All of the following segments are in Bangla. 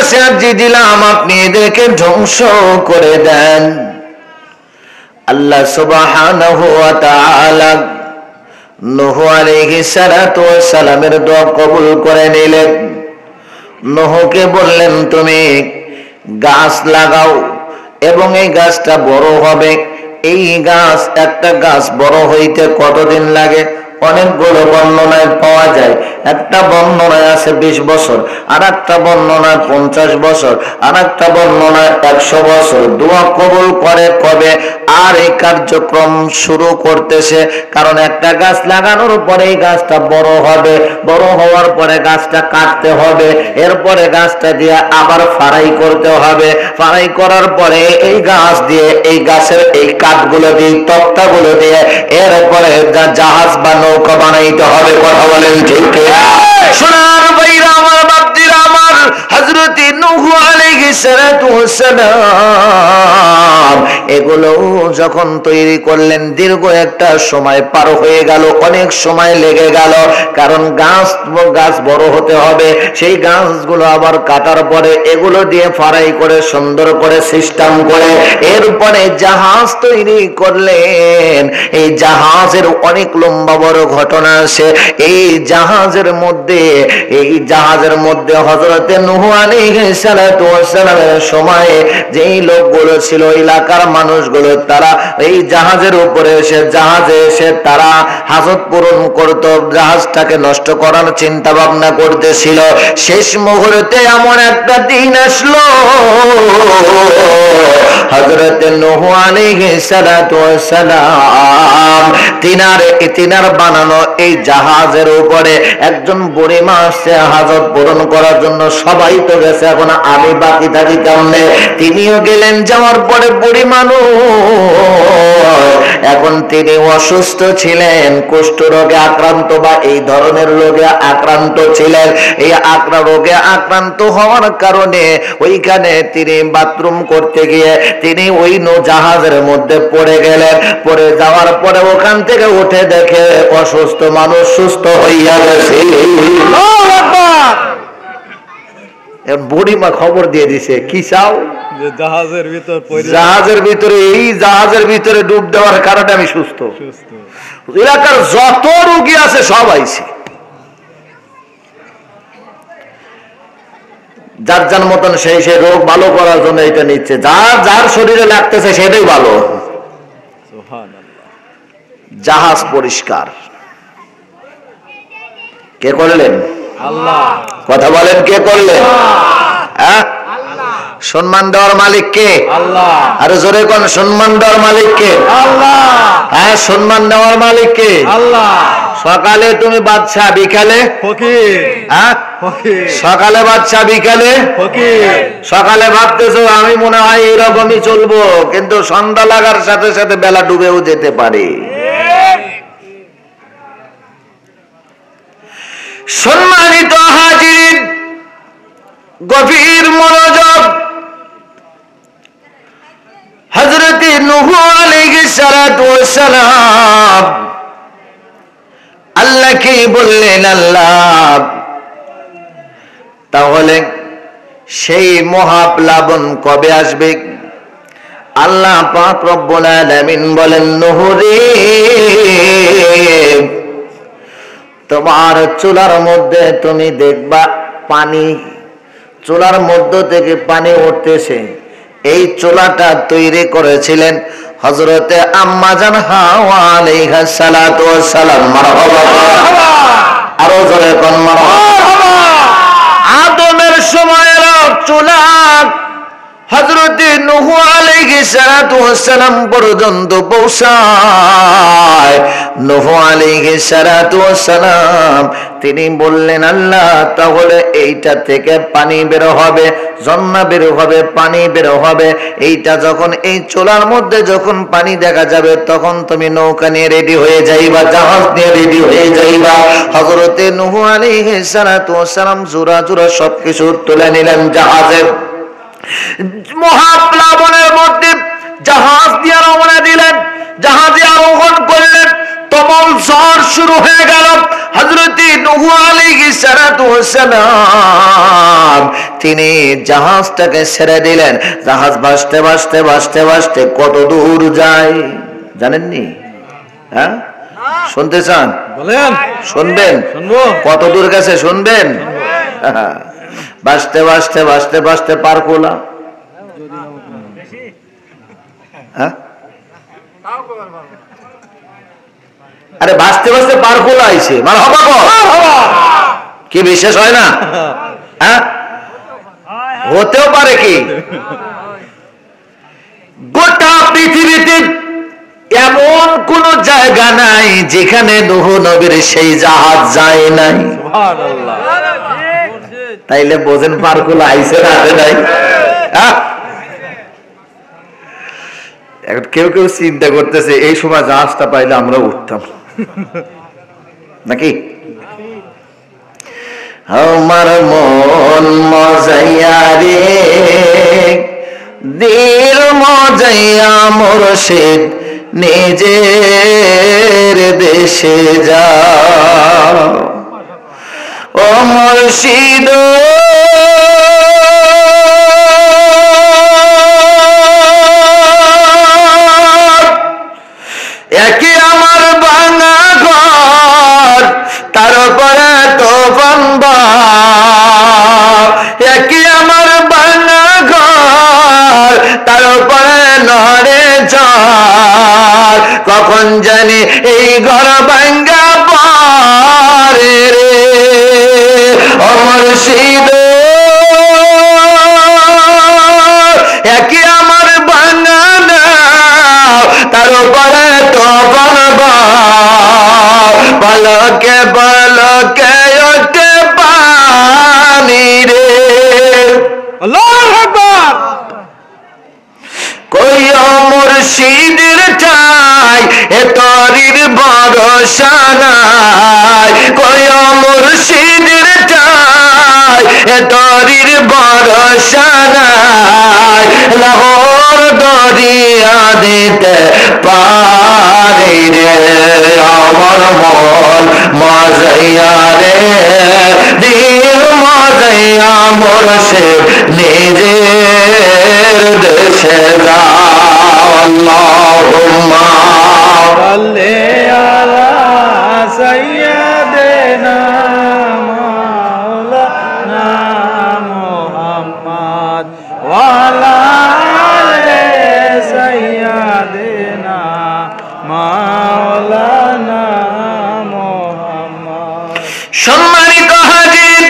কাছে আরজি দিলাম আপনি এদেরকে ধ্বংস করে দেন। আল্লাহ সুবহানাহু ওয়া তাআলা নূহ আলাইহিস সালাতু ওয়াস সালামের দোয়া কবুল করে নিলেন। নূহকে বললেন তুমি গাছ লাগাও এবং এই গাছটা বড় হবে। এই গাছ, একটা গাছ বড় হইতে কতদিন লাগে? অনেকগুলো বর্ণনায় পাওয়া যায়। একটা বর্ণনায় আছে 20 বছর, আর একটা বর্ণনায় 50 বছর, আর একটা বর্ণনায় 100 বছর। দোয়া কবুল করে কবে? আর এই কার্যক্রম শুরু করতেছে, কারণ একটা গাছ লাগানোর পরে এই গাছটা বড় হবে, বড় হওয়ার পরে গাছটা কাটতে হবে, এরপরে গাছটা দিয়ে আবার ফাড়াই করতে হবে, ফাড়াই করার পরে এই গাছ দিয়ে, এই গাছের এই কাঠগুলো দিয়ে, তক্তাগুলো দিয়ে এরপরে জাহাজ বা নৌকা বানাইতে হবে। কথা বলেন ঠিক কিনা? সোনার ভাইরা আমার, বাপজিরা আমার, হযরত নূহ আলাইহিস সালাতু ওয়াস সালাম এগুলো যখন তৈরি করলেন, দীর্ঘ একটা সময় পার হয়ে গেল, অনেক সময় লেগে গেল, কারণ গাছ বড় হতে হবে। সেই গাছগুলো আবার কাটার পরে এগুলো দিয়ে ফাড়াই করে সুন্দর করে সিস্টেম করে এরপরে জাহাজ তৈরি করলেন। এই জাহাজের অনেক লম্বা বড় ঘটনা আছে। এই জাহাজের মধ্যে হযরতে নূহ আলাইহিস সালাতু ওয়াস সালামের সময়ে যেই লোকগুলো ছিল, এলাকার মানুষগুলো, তারা এই জাহাজের উপরে জাহাজে এসে তারা হাজত পূরণ করত, জাহাজটাকে নষ্ট করার চিন্তা ভাবনা করতেছিল। শেষ মুহূর্তে এমন একটা দিন আসলো, হযরত নূহ আলাইহিস সালাতু ওয়াস সালাম তিনার বানানো এই জাহাজের উপরে একজন বুড়িমা আসছে হাজত পূরণ করার জন্য। সবাই তো গেছে, এখন আমি বাকি থাকি কেমনে? তিনিও গেলেন। যাওয়ার পরে বুড়ি মানুষ, এখন তিনি অসুস্থ ছিলেন, কুষ্ঠ রোগে আক্রান্ত বা এই ধরনের রোগে আক্রান্ত ছিলেন। এই রোগে আক্রান্ত হওয়ার কারণে ওইখানে তিনি বাথরুম করতে গিয়ে তিনি ওই জাহাজের মধ্যে পড়ে গেলেন। পড়ে যাওয়ার পরে ওখান থেকে উঠে দেখে অসুস্থ মানুষ সুস্থ হইয়া গেছে। বুড়িমা খবর দিয়ে দিছে, কি চাও? জাহাজের ভিতরে ডুব দেওয়ার কারণে আমি সুস্থ। এলাকার যত রোগী আছে সব আইছে, যার যার মতন সেই রোগ ভালো করার জন্য এটা নিচ্ছে, যার শরীরে লাগতেছে সেটাই ভালো। জাহাজ পরিষ্কার কে করলেন? আল্লাহ। কথা বলেন, কে করলেন? হ্যাঁ, সম্মান দেওয়ার মালিক কে? আল্লাহ। আরে জোরে কোন, সম্মান দেওয়ার মালিক কে? আল্লাহ। হ্যাঁ, সম্মান দেওয়ার মালিক কে? আল্লাহ। সকালে তুমি বাদশা, বিকালে ফকির। হ্যাঁ, সকালে বাদশা, বিকালে ফকির। সকালে ভাবতেছো আমি মনে হয় এরকমই চলবো, কিন্তু সন্ধ্যা লাগার সাথে সাথে বেলা ডুবেও যেতে পারে। সম্মানিত হাজিরিন, গভীর মনোযোগ। হযরত নূহ আলাইহিস সালাতু ওয়াস সালাম আল্লাহকে বললেন, আল্লাহ তাহলে সেই মহাপ্লাবন কবে আসবে? আল্লাহ পাক রব্বুল আলামিন বলেন, নূহ রে, তোমার চুলার মধ্যে তুমি দেখবা পানি, চুলার মধ্য থেকে পানি উঠতেছে। এই চুলাটা তৈরি করেছিলেন হযরতে আম্মা জান হাওয়া আলাইহা সালাতু ওয়াস সালাম। মারহাবা, আরো জোরে কোন মারহাবা। আদমের সময়ের চুলা হযরত নূহ আলাইহিস সালাতু ওয়াস সালাম পর্যন্ত পৌঁছায়। নূহ আলাইহিস সালাতু ওয়াস সালাম তিনি বললেন, আল্লাহ তাহলে এইটা থেকে পানি বের হবে, ঝর্ণা বের হবে, পানি বের হবে। এইটা যখন এই চুলার মধ্যে যখন পানি দেখা যাবে, তখন তুমি নৌকা নিয়ে রেডি হয়ে যাইবা, জাহাজ নিয়ে রেডি হয়ে যাইবা। হযরতে নূহ আলাইহিস সালাতু ওয়াস সালাম জোড়া জোড়া সবকিছু তুলে নিলেন জাহাজের। মহাপ্লাবনের মধ্যে জাহাজ দিয়ে রওনা দিলেন, জাহাজে আরোহণ করলেন। প্রবল ঝড় শুরু হয়ে গেল, হযরত নূহ আলাইহিস সালাতু ওয়াস সালাম তিনি জাহাজটাকে ছেড়ে দিলেন। জাহাজ ভাসতে ভাসতে ভাসতে ভাসতে কত দূর যায় জানেননি? হ্যাঁ, শুনতে চান? বলেন। শুনবেন? শুনবো। কত দূর গেছে শুনবেন? ভাসতে ভাসতে ভাসতে ভাসতে পার করলাম। হ্যাঁ, আরে ভাসতে ভাসতে পার করলা আইছে মানে হবা কি বিশেষ হয় না? হ্যাঁ, হতেও পারে কি গোটা পৃথিবীতে এমন কোন জায়গা নাই যেখানে নূহ নবীর সেই জাহাজ যায় নাই। সুবহানাল্লাহ। তাইলে বোঝেন পারকুল আইছে না আসে নাই। এখন কেউ কেউ চিন্তা করতেছে এই সময় জাহাজটা পাইলে আমরা উঠতাম নাকি? আমার মন মজাইয়া রে দিল মজাইয়া মুর্শিদ নিজের দেশে যা ও মুর্শিদ একে আমার ভাঙা ঘর তার উপরে তোফান একে আমার ভাঙা ঘর তার উপরে নড়ে ঝড় কখন জানি এই ঘর ভাঙ্গা পড়ে রে ও মুর্শিদ একে আমার ভাঙা নাও তার উপরে তোফান পলকে পলকে ওঠে পানি রে। আল্লাহু আকবার। কই মুর্শিদের ঠাই এ তরির ভরসা নাই। কই মুর্শিদের ঠাই এ তরির ভরসা নাই। লাহোর দরিয়া দিতে পারি রে আমার মন মজাইয়া রে দিল মজাইয়া মুর্শিদ নিজের দেশে যা। আল্লাহুম্মা সাল্লি আলা সাইয়্যিদিনা মাওলানা মুহাম্মদ ওয়া আলা আলি সাইয়্যিদিনা মাওলানা মুহাম্মদ। সম্মানিত হাজির,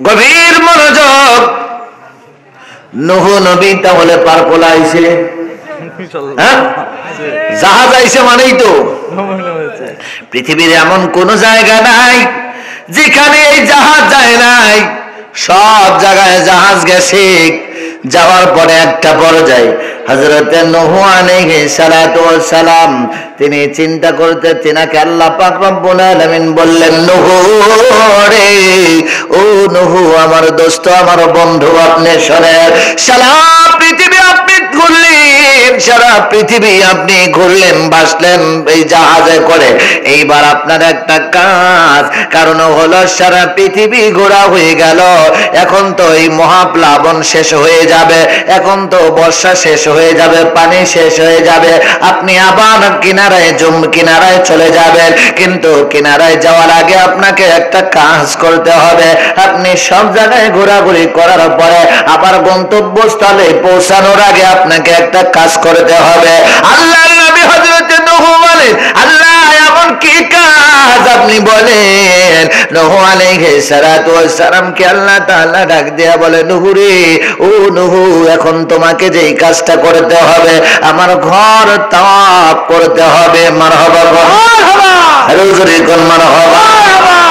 গভীর মনোযোগ। নূহ নবী তাহলে পার কোলাইছে, হ্যাঁ জাহাজ আইছে মানেই তো পৃথিবীর এমন কোন জায়গা নাই যেখানে এই জাহাজ যায় নাই। সব জায়গায় জাহাজ গেছে। যাওয়ার পরে একটা পর্যায়ে হযরত নূহ আলাইহিস সালাতু ওয়াস সালাম তিনি চিন্তা করতে তিনাকে আল্লাহ পাক রব্বুল আলামিন বললেন, নূহ রে ও নূহ আমার দোস্ত আমার বন্ধু আপনি শোনেন, সারা পৃথিবী আপনি ঘুরলেন, সারা পৃথিবী আপনি ঘুরলেন ভাসলেন এই জাহাজে করে। এইবার আপনার একটা কাজ, কারণ হলো সারা পৃথিবী ঘোরা হয়ে গেল, এখন তো এই মহাপ্লাবন শেষ হয়ে যাবে, এখন তো বর্ষা শেষ হয়ে যাবে, পানি শেষ হয়ে যাবে, আপনি আবার কিনারায় চলে যাবেন। কিন্তু কিনারায় যাওয়ার আগে আপনাকে একটা কাজ করতে হবে। আপনি সব জায়গায় ঘোরাঘুরি করার পরে আবার গন্তব্যস্থলে পৌঁছানোর আগে আপনাকে একটা কাজ করতে হবে। আল্লাহর নবী হযরত নূহ বলেন, আল্লাহ এমন কি কাজ আপনি বলেন? নূহ আলাইহিস সালাতু ওয়াস সালামকে আল্লাহ তাআলা ডাক দিয়া বলে, নূহ রে ও নূহ এখন তোমাকে যেই কাজটা করতে হবে আমার ঘর তাওয়াফ করতে হবে। মারহাবা মারহাবা, রোজরে কোন মারহাবা,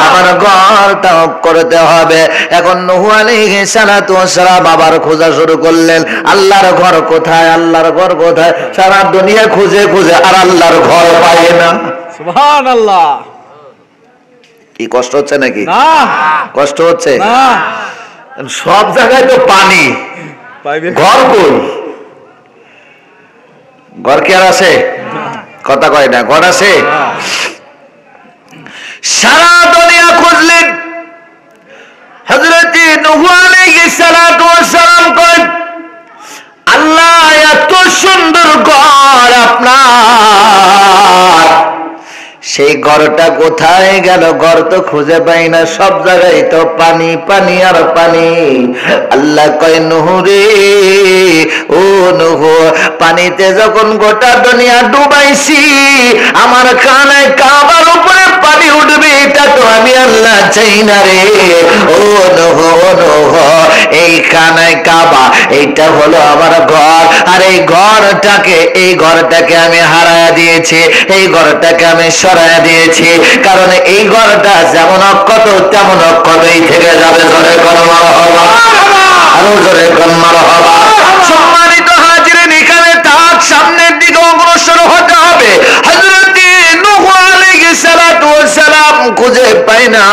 আমার ঘর তাওয়াফ করতে হবে। এখন নূহ আলাইহিস সালাতু ওয়াস সালাম আবার খোঁজা শুরু করলেন, আল্লাহর ঘর কোথায়, আল্লাহর ঘর কোথায়? সারা দুনিয়া খুঁজে খুঁজে আর আল্লাহর ঘর পায় না। সুবহানাল্লাহ। কি কষ্ট হচ্ছে নাকি? না কষ্ট হচ্ছে না, সব জায়গায় তো পানি, ঘর কই? ঘর কি আর আছে? কথা কয় না, ঘর আছে? সারা দুনিয়া খুঁজলেন, হযরত নূহ আলাইহিস সালাতু ওয়াস সালাম কয়, আল্লাহ এত সুন্দর ঘর আপনার, সেই ঘরটা কোথায় গেল? ঘর তো খুঁজে পাই না, সব জায়গায় তো পানি পানি আর পানি। আল্লাহ কয়, নূহ রে, ও নূহ, পানিতে যখন গোটা দুনিয়া ডুবাইছি, আমার খানায় কাবার উপরে পানি উঠবে, এটা তো আমি আল্লাহ চাই না রে। ও নূহ, ও নূহ, এই খানায় কাবা, এইটা হলো আমার ঘর, আর এই ঘরটাকে আমি হারায়া দিয়েছি, এই ঘরটাকে আমি সরায়া দিয়েছি, কারণ এই ঘরটা যেমন অক্ষত তেমন অক্ষতই থেকে যাবে। জোরে কোন মারহাবা, আরো জোরে কোন মারহাবা। সম্মানিত হাজিরিন, এখানে তার সামনের দিকে অগ্রসর হতে হবে। হযরত নূহ আলাইহিস সালাতু ওয়াস সালাম খুঁজে পায় না।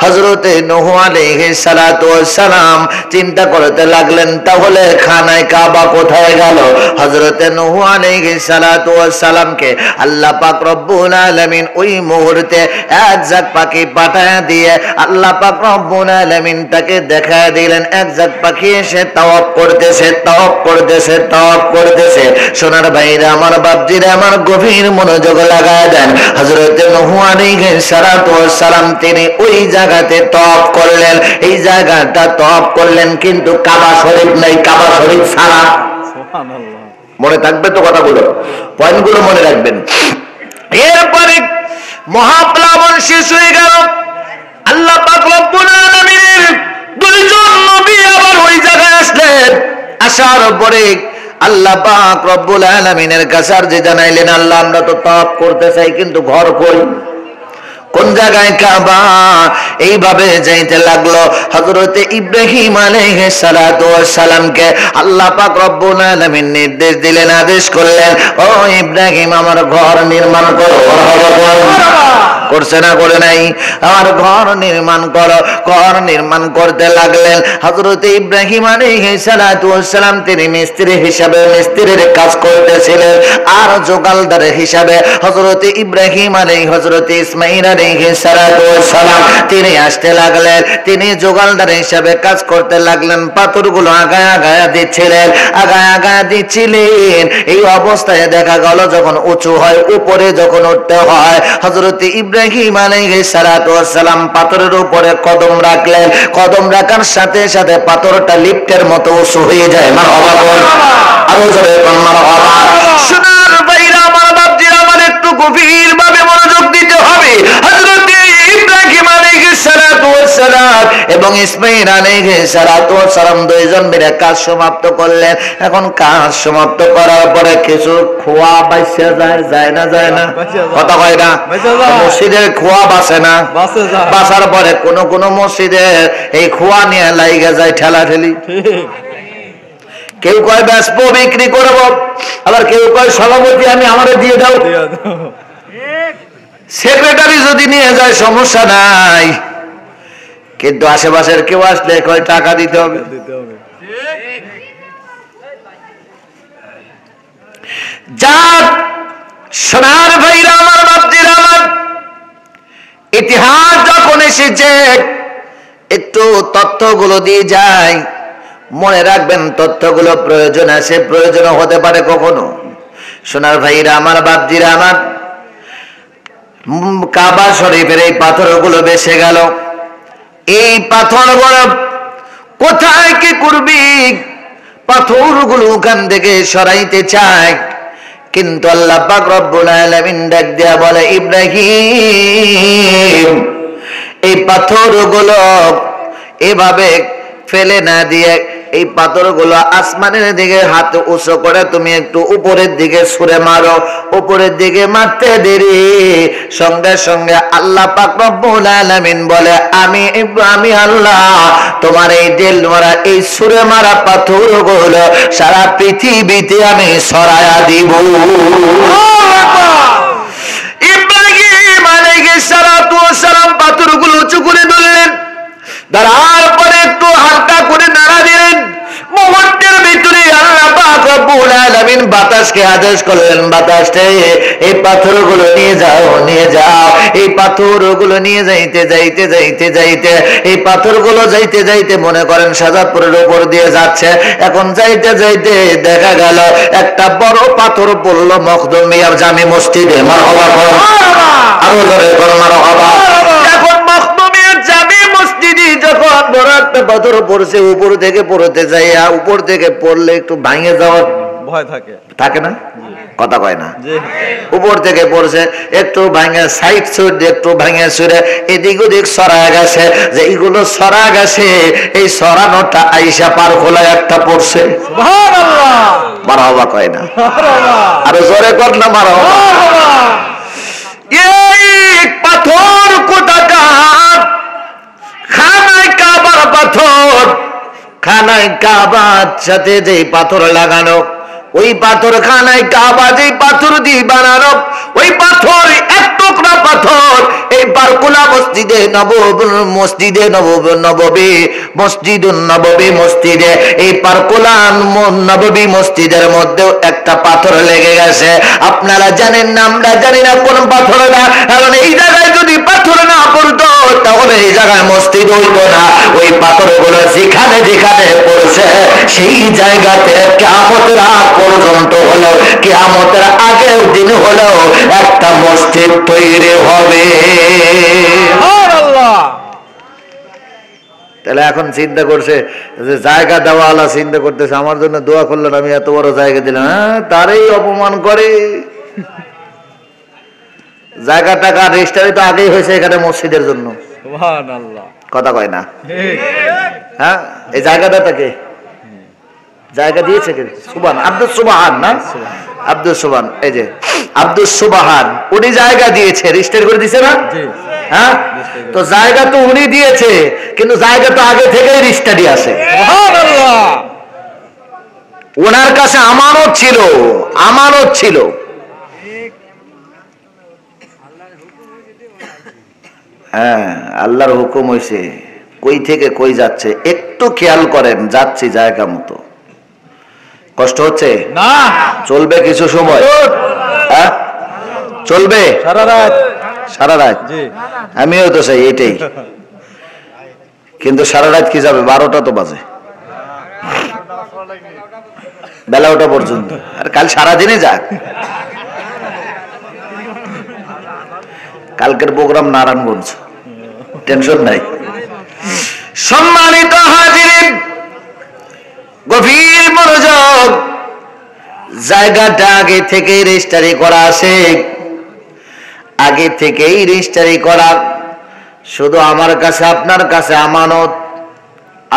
হযরত নূহ আলাইহিস সালাতু ওয়াস সালাম চিন্তা করতে লাগলেন, তাহলে খানায় কাবা কোথায় গেল? হযরত নূহ আলাইহিস সালাতু ওয়াস সালামকে আল্লাহ পাক রব্বুল আলামিন ওই মুহূর্তে এক ঝাঁক পাখি পাঠায় দিয়ে আল্লাহ পাক রব্বুল আলামিন তাকে দেখায় দিলেন, এক ঝাঁক পাখি এসে তাওয়াফ করতেছে, তাওয়াফ করতেছে, তাওয়াফ করতেছে। সোনার ভাইরা আমার, বাপজিরা আমার, গভীর মনোযোগ লাগায় দেন। হযরত নূহ আলাইহিস সালাতু ওয়াস সালাম তিনি ওই জায়গাতে তাওয়াফ করলেন, এই জায়গাটা তাওয়াফ করলেন, কিন্তু কাবা শরীফ নাই, কাবা শরীফ ছাড়া। সুবহানাল্লাহ। মনে থাকবে তো কথাগুলো, পয়েন্টগুলো মনে রাখবেন। এরপরে মহাপ্লাবন শেষ হয়ে গেল। আল্লাহ পাক রব্বুল আলামিনের দুইজন নবী আবার ওই জায়গায় আসলেন। আসার পরে আল্লাহ পাক রব্বুল আলামিনের কাছে আরজি জানাইলেন, আল্লাহ আমরা তো তাওয়াফ করতে চাই, কিন্তু ঘর কই? কোন জায়গায় কাবা? এইভাবে যাইতে লাগলো। হযরত ইব্রাহিম আলাইহিস সালাতু ওয়াস সালামকে আল্লাহ পাক রব্বুল আলামিন নির্দেশ দিলেন, আদেশ করলেন, ও ইব্রাহিম আমার ঘর নির্মাণ করো। করছে না করে নাই? আমার ঘর নির্মাণ করো। ঘর নির্মাণ করতে লাগলেন। হযরত ইব্রাহিম আলাইহিস সালাতু ওয়াস সালাম তিনি মিস্ত্রি হিসাবে মিস্ত্রির কাজ করতেছিলেন, আর যোগালদার হিসাবে হযরত ইব্রাহিম হযরত ইসমাঈল আলাইহিস সালাতু ওয়াস সালাম তিনি আসতে লাগলেন। তিনি যোগালদার হিসাবে কাজ করতে লাগলেন, পাথরগুলো আগায় আগায় দিচ্ছিলেন, আগায় আগায় দিচ্ছিলেন। এই অবস্থায় দেখা গেল যখন উঁচু হয়, উপরে যখন উঠতে হয়, হযরত ইব্রাহিম আলাইহিস সালাতু ওয়াস সালাম পাথরের উপরে কদম রাখলেন। কদম রাখার সাথে সাথে পাথরটা লিফটের মতো উঁচু হয়ে যায়। মারহাবা বল, আরো জোরে বল মারহাবা। সোনার ভাইরা আমার, বাপজিরা আমার, একটু গভীর ভাবে মনোযোগ দিতে হবে। হযরত ইব্রাহিম আলাইহিস সালাতু ওয়াস সালাম এবং ইসমাঈল আলাইহিস সালাতু ওয়াস সালাম দুইজন মিলে কাজ সমাপ্ত করলেন। এখন কাজ সমাপ্ত করার পরে কিছু খোয়া বাইসা যায় না, যায় না, কথা কয় না? মসজিদের খোয়া বাসে না, বাসার পরে কোন কোন মসজিদে এই খোয়া নিয়ে লাইগা যায় ঠেলা ঠেলি। কেউ কয় বেচবো, বিক্রি করবো, আবার কেউ কয় সভাপতি আমি আমারে দিয়ে দাও। সেক্রেটারি যদি নিয়ে যায় সমস্যা নাই, কিন্তু আশেপাশের কেউ আসলে কয় টাকা দিতে হবে। যাক সোনার ভাইরা আমার, বাপজিরা আমার, ইতিহাস যখন এসেছে একটু তথ্যগুলো দিয়ে যায়। মনে রাখবেন তথ্যগুলো প্রয়োজন আছে, প্রয়োজন হতে পারে কখনো। সোনার ভাইরা আমার, বাপজিরা আমার, কাবা শরীফের এই পাথরগুলো বেঁচে গেল। এই পাথরগুলো কোথায় কি করবি? পাথরগুলো ওখান থেকে সরাইতে চায়, কিন্তু আল্লাহ পাক রব্বুল আলামিন ডাক দেয়া বলে, ইব্রাহিম এই পাথরগুলো এভাবে ফেলে না দিয়ে এই পাথরগুলো আসমানের দিকে হাত উঁচু করে তুমি একটু উপরের দিকে ছুঁড়ে মারো। উপরের দিকে মারতে দেরি সঙ্গে সঙ্গে আল্লাহ পাক রব্বুল আলামিন বলে, আমি আল্লাহ তোমার এই দিল মারা, এই ছুঁড়ে মারা পাথরগুলো সারা পৃথিবীতে আমি ছড়ায়া দিব। ইব্রাহিম আলাইহিস সালাতু ওয়াস সালাম পাথরগুলো উঁচু করে ধরলেন, দাঁড়ার পরে একটু হালকা করে নাড়া দিলেন। মুহূর্তের ভিতরে আল্লাহ পাক রব্বুল আলামিন বাতাস বাতাসকে আদেশ করলেন, বাতাসে এই পাথরগুলো নিয়ে যাও, নিয়ে যাও। এই পাথরগুলো নিয়ে যাইতে যাইতে যাইতে যাইতে এই পাথরগুলো যাইতে যাইতে মনে করেন শাহজাদপুরের উপর দিয়ে যাচ্ছে। এখন যাইতে যাইতে দেখা গেল একটা বড় পাথর পড়লো মখদুমিয়া জামি মসজিদে। মারহাবা করো, আরো জোরে করো মারহাবা। এখন মখদুমিয়া জামি মসজিদে যখন বড় একটা পাথর পড়ছে, উপর থেকে পড়তে যাইয়া, উপর থেকে পড়লে একটু ভাঙে যাওয়ার ভয় থাকে, থাকে না? কথা কয় না? জি। উপর থেকে পড়ছে, একটু ভাঙে সাইড সুর, একটু ভাঙে সুরে এদিক ওদিক সরা গেছে। যে এইগুলো সরা গেছে, এই সরানোটা আইসা পার খোলায় একটা পড়ছে। সুবহানাল্লাহ, মারহাবা কয় না? সুবহানাল্লাহ, আরো জোরে কর না মারহাবা। সুবহানাল্লাহ। এই পাথর কোথাকার? খানায় কাবার পাথর। খানায় কাবার সাথে যে পাথর লাগানো, ওই পাথর খানায় কাবা যে পাথর দিয়ে বানানো, ওই পাথর এক টুকরা পাথর এই বারকুলা মসজিদে নববী মসজিদে এই পারকুলা নববী মসজিদের মধ্যেও একটা পাথর লেগে গেছে। আপনারা জানেন না, আমরা জানি না কোন পাথরটা। কারণ এই জায়গায় যদি পাথর না পড়তো তাহলে এই জায়গায় মসজিদ হইতো না। ওই পাথরগুলো যেখানে যেখানে পড়ছে সেই জায়গাতে কিয়ামতের আগ পর্যন্ত হলো, কিয়ামতের আগের দিন হলো একটা মসজিদ তৈরি হবে। সুবহানাল্লাহ। তাহলে এখন চিন্তা করছে যে জায়গা দেওয়ালা চিন্তা করতেছে, আমার জন্য দোয়া করলেন, আমি এত বড় জায়গা দিলাম, হ্যাঁ তারই অপমান করে। জায়গা টাকা রেজিস্ট্রি তো আগেই হয়েছে এখানে মসজিদের জন্য। সুবহানাল্লাহ, কথা কয় না? ঠিক। হ্যাঁ, এই জায়গাটা তাকে জায়গা দিয়েছে কে? সুবহান, আব্দুল সুবহান না? আব্দুল সুবহান, এই যে আব্দুল সুবহান, উনি জায়গা দিয়েছে, রেজিস্ট্রি করে দিয়েছে না? জি। হ্যাঁ, তো জায়গা তো উনি দিয়েছে, কিন্তু জায়গা তো আগে থেকেই রেজিস্ট্রি আছে। সুবহানাল্লাহ। ওনার কাছে আমানত ছিল, আমানত ছিল। হ্যাঁ, আল্লাহর হুকুম হয়েছে, কই থেকে কই যাচ্ছে একটু খেয়াল করেন, যাচ্ছি জায়গা মতো। কষ্ট হচ্ছে না, চলবে কিছু সময়, হ্যাঁ চলবে সারা রাত। সারা রাত। জি। আমিও তো চাই এটাই, কিন্তু সারা রাত কি যাবে, 12টা তো বাজে, বেলা ওটা পর্যন্ত। আর কাল সারাদিনে যাক, কালকের প্রোগ্রাম নারায়ণগঞ্জ, টেনশন নাই। সম্মানিত হাজিরিন, গভীর মনোযোগ। জায়গাটা আগে থেকেই রেজিস্ট্রি করা আছে, আগে থেকেই রেজিস্ট্রি করা। শুধু আমার কাছে আপনার কাছে আমানত,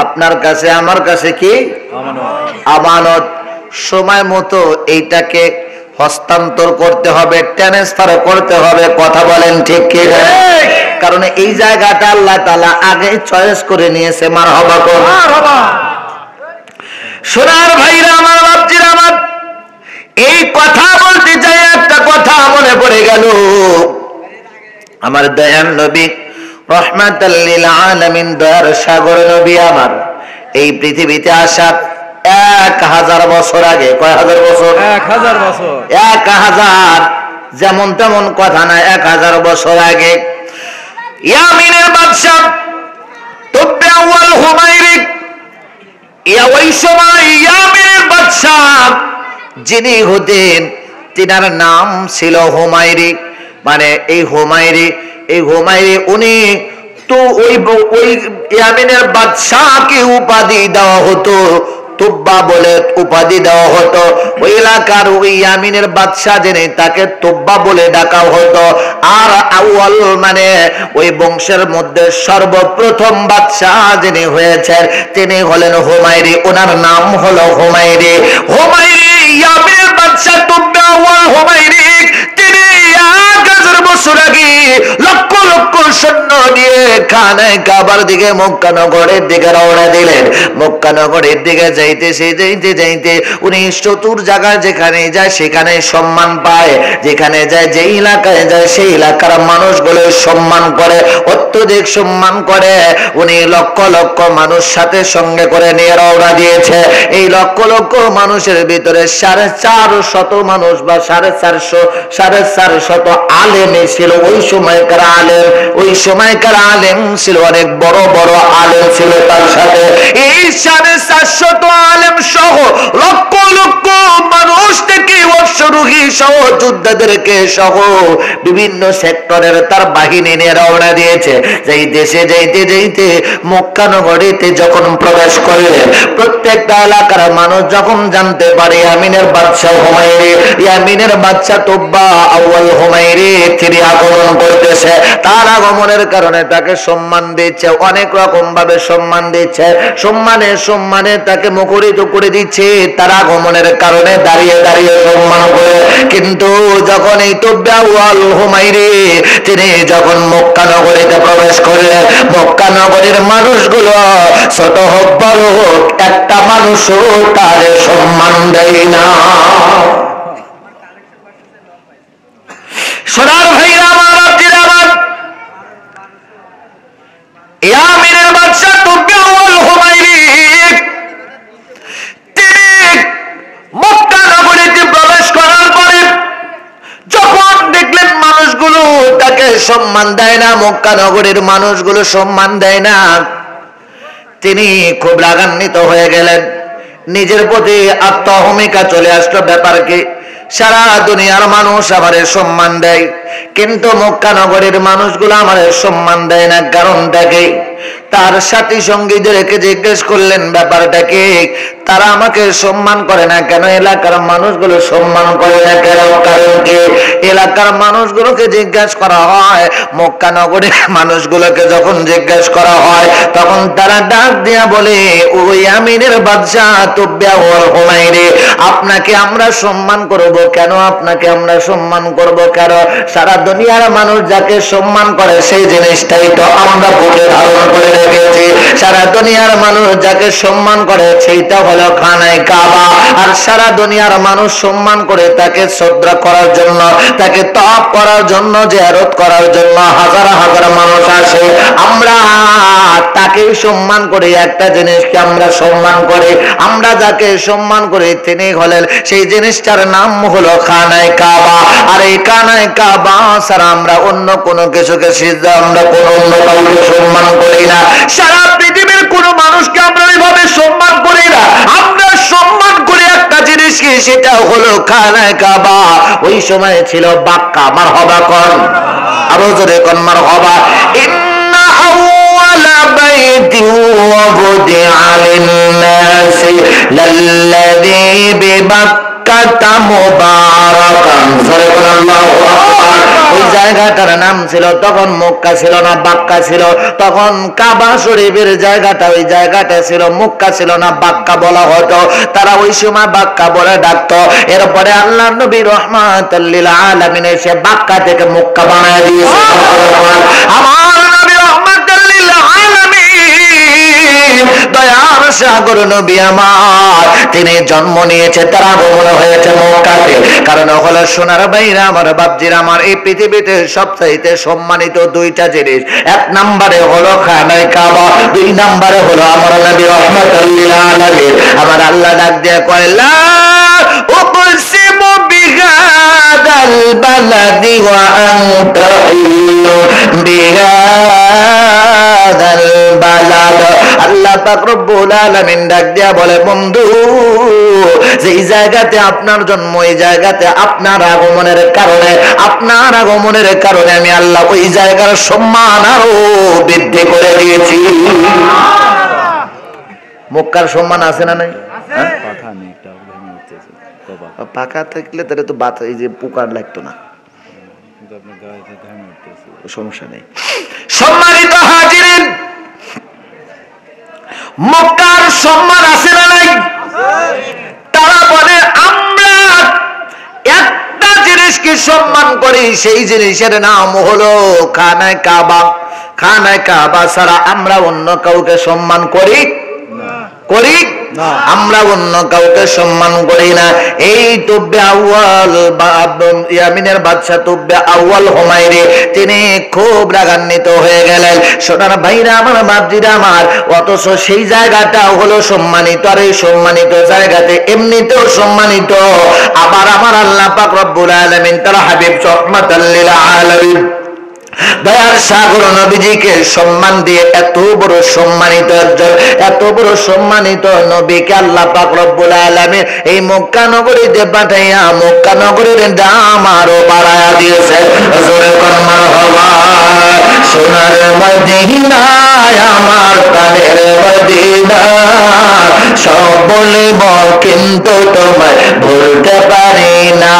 আপনার কাছে আমার কাছে কি আমানত। সময় মতো এইটাকে হস্তান্তর করতে হবে, ট্রান্সফার করতে হবে। কথা বলেন ঠিক কি? কারণ এই জায়গাটা আল্লাহ তাআলা আগে চয়েস করে নিয়েছে। মারহাবা কর। সোনার ভাইরা আমার, বাপজিরা আমার, এই কথা বলতে চাই, একটা কথা মনে পড়ে গেল। আমার দয়ার নবী রহমাতাল লিল আলামিন, দয়ার সাগর নবী আমার এই পৃথিবীতে আসার 1000 বছর আগে, কয় হাজার বছর? 1000 বছর। 1000 যেমন তেমন কথা না, 1000 বছর আগে ইয়ামিনের বাদশা তুব্বে আউয়াল হুমায়রি, ওই সময় ইয়ামিনের বাদশা যিনি হতেন তিনার নাম ছিল হুমায়রি। মানে এই হুমায়রি উনি তো ওই ইয়ামিনের বাদশাকে উপাধি দেওয়া হতো, তুব্বা বলে উপাধি দেওয়া হতো। ওই এলাকার ওই ইয়ামিনের বাদশা যিনি, তাকে তুব্বা বলে ডাকা হতো। আর আউয়াল মানে ওই বংশের মধ্যে সর্বপ্রথম বাদশা যিনি হয়েছেন তিনি হলেন হুমায়রি, ওনার নাম হলো হুমায়রি। হুমায়রি ইয়ামিনের বাদশা তুব্বা আউয়াল হুমায়রি, তিনি 1000 বছর আগে লক্ষ লক্ষ সৈন্য নিয়ে খানায় কাবার দিকে মক্কা নগরের দিকে রওনা দিলেন। মক্কা নগরের দিকে যাইতে উনি চতুর জায়গায় যেখানে যায় সেখানে সম্মান পায়, যেখানে যায় যে এলাকায় যায় সেই এলাকার মানুষগুলো সম্মান করে, অত্যধিক সম্মান করে। উনি লক্ষ লক্ষ মানুষ সাথে সঙ্গে করে নিয়ে রওনা দিয়েছে। এই লক্ষ লক্ষ মানুষের ভিতরে 450 মানুষ বা 450 আলেম ছিল। ওই সময়কার আলেম ছিল, অনেক বড় বড় আলেম ছিল তার সাথে। এই 450 আলেম সহ লক্ষ লক্ষ মানুষ থেকে অশ্বরোহী সহ যোদ্ধাদেরকে সহ বিভিন্ন সেক্টরের তার বাহিনী নিয়ে রওনা দিয়েছে। যাইতে মক্কা নগরীতে যখন প্রবেশ করলেন, প্রত্যেকটা এলাকার মানুষ যখন জানতে পারে ইয়ামিনের বাদশা হুমায়রি, ইয়ামিনের বাদশা তুব্বা আউয়াল হুমায়রি তিনি আগমন করতেছে, তার আগমনের কারণে তাকে সম্মান দিচ্ছে, অনেক রকম ভাবে সম্মান দিচ্ছে, সম্মানে তাকে মুখরিত করে দিচ্ছে তার আগমনের কারণে, দাঁড়িয়ে দাঁড়িয়ে সম্মান করে। কিন্তু যখন এই তুব্বা আউয়াল হুমায়রি তিনি যখন মক্কা নগরীতে প্রবেশ করলেন, মক্কা নগরীর মানুষগুলো ছোট হোক বড় হোক একটা মানুষও তার সম্মান দেয় না। সোনার ভাইরা আমার, বাপজিরা আমার, ইয়ামিনের বাদশা তুব্বা আউয়াল হুমায়রি তিনি মক্কা নগরীতে প্রবেশ করার পরে যখন দেখলেন মানুষগুলো তাকে সম্মান দেয় না, মক্কা নগরীর মানুষগুলো সম্মান দেয় না, তিনি খুব রাগান্বিত হয়ে গেলেন। নিজের প্রতি আত্মহমিকা চলে আসলো। ব্যাপার কি, সারা দুনিয়ার মানুষ আমারে সম্মান দেয় কিন্তু মক্কা নগরীর মানুষগুলো আমারে সম্মান দেয় না, কারণটা কি? তার সাথী সঙ্গীদেরকে জিজ্ঞেস করলেন ব্যাপারটা কি, তারা আমাকে সম্মান করে না কেন, এলাকার মানুষগুলো সম্মান করে না কেন, কারণ কি? এলাকার মানুষগুলোকে জিজ্ঞাসা করা হয়, মক্কা নগরীর মানুষগুলোকে যখন জিজ্ঞাসা করা হয় তখন তারা ডাক দিয়া বলে, ওই ইয়ামিনের বাদশা তুব্বা আউয়াল হুমায়রি আপনাকে আমরা সম্মান করব কেন, আপনাকে আমরা সম্মান করব কেন? সারা দুনিয়ার মানুষ যাকে সম্মান করে সেই জিনিসটাই তো আমরা বুকে ধারণ করে রেখেছি। সারা দুনিয়ার মানুষ যাকে সম্মান করে সেইটা হলো খানায় কাবা। আর সারা দুনিয়ার মানুষ সম্মান করে তাকে শ্রদ্ধা করার জন্য, তাকে তওয়াফ করার জন্য, জিয়ারত করার জন্য হাজার হাজার মানুষ আসে। আমরা তাকে সম্মান করি, একটা জিনিসকে আমরা সম্মান করি, আমরা যাকে সম্মান করি তিনি হলেন, সেই জিনিসটার নাম হলো খানায় কাবা। আর এই খানায় কাবা ছাড়া আমরা অন্য কোনো কিছুকে সিজদা, আমরা কোনো অন্য কাউকে সম্মান করি না। সারা পৃথিবীর কোনো মানুষকে আমরা এইভাবে সম্মান করি না। আমরা সম্মান করি একটা জিনিসকে, সেটা হলো খানায় কাবা। ওই সময় ছিল বাক্কা। মারহাবা কোন, আরো জোরে কোন মারহাবা। ইন্না আউয়ালা বাইতি ওয়াদি'a লিন-নাসি লাল্লাযী বিবাক্কাতা মুবারাকান। জোরে কোন আল্লাহু আকবার। ওই জায়গাটার নাম ছিল তখন মক্কা ছিল না, বাক্কা ছিল। তখন কাবা শরীফের জায়গাটা, ওই জায়গাটা ছিল মক্কা ছিল না, বাক্কা বলা হতো। তারা ওই সময় বাক্কা বলে ডাকতো। এরপরে আল্লাহর নবী রাহমাতুল লিল আলামিন এসে বাক্কা থেকে মক্কা বানায় দিয়েছে। আমার নবী রাহমাতুল লিল আলামিন, দয়ার সাগর নবী আমার, তিনি জন্ম নিয়েছে, তার আগমন হয়েছে মক্কাতে। কারণ হলো সোনার ভাইরা আমার, বাপজিরা আমার, এই পৃথিবীতে সবচাইতে সম্মানিত দুইটা জিনিস, এক নম্বরে হলো খানায় কাবা, দুই নম্বরে হলো আমার নবী রাহমাতুল লিল আলামিন। আমার আল্লাহ ডাক দিয়ে কয়, লা উকসিমু বিহাদাল বালাদি ওয়া আনতা হিল্লু বিহাদাল বালাদ। আল্লাহ পাক রব্বুল আলামিন ডাক দিয়া বলে, বন্ধু, যেই জায়গাতে আপনার জন্ম, এই জায়গাতে আপনার আগমনের কারণে, আপনার আগমনের কারণে আমি আল্লাহ ওই জায়গার সম্মান আরো বৃদ্ধি করে দিয়েছি। মক্কার সম্মান আছে না নাই? পাকা থাকলে তাহলে তো বাত, এই যে পোকার লাগতো না, সমস্যা নেই। সম্মানিত হাজিরিন, মক্কার সম্মান আছে না নাই? তারা বলে আমরা একটা জিনিসকে সম্মান করি, সেই জিনিসের নাম হলো খানায় কাবা। খানায় কাবা ছাড়া আমরা অন্য কাউকে সম্মান করি করি না। আমরা অন্য কাউকে সম্মান করি না। এই তুব্বে আউয়াল ইয়ামিনের বাদশা তুব্বে আউয়াল হুমায়রি তিনি খুব রাগান্বিত হয়ে গেলেন। সোনার ভাইরা আমার, বাপজিরা আমার, অথচ সেই জায়গাটা হলো সম্মানিত, আর এই সম্মানিত জায়গাতে এমনিতেও সম্মানিত। আবার আমার আল্লাহ পাক রব্বুল আলামিন তার হাবিব রাহমাতাল লিল আলামিন দয়ার সাগর নবীজিকে সম্মান দিয়ে এত বড় সম্মানিত একজন, এত বড় সম্মানিত নবীকে আল্লাহ পাক রব্বুল আলামিন এই মক্কা নগরীতে পাঠাইয়া মক্কা নগরীর দাম আরো বাড়ায়া দিয়েছে। জোরে কোন মারহাবা। সোনার মদিনায় আমার প্রাণের মদিনা, সব বলিব কিন্তু তোমায় ভুলতে পারি না,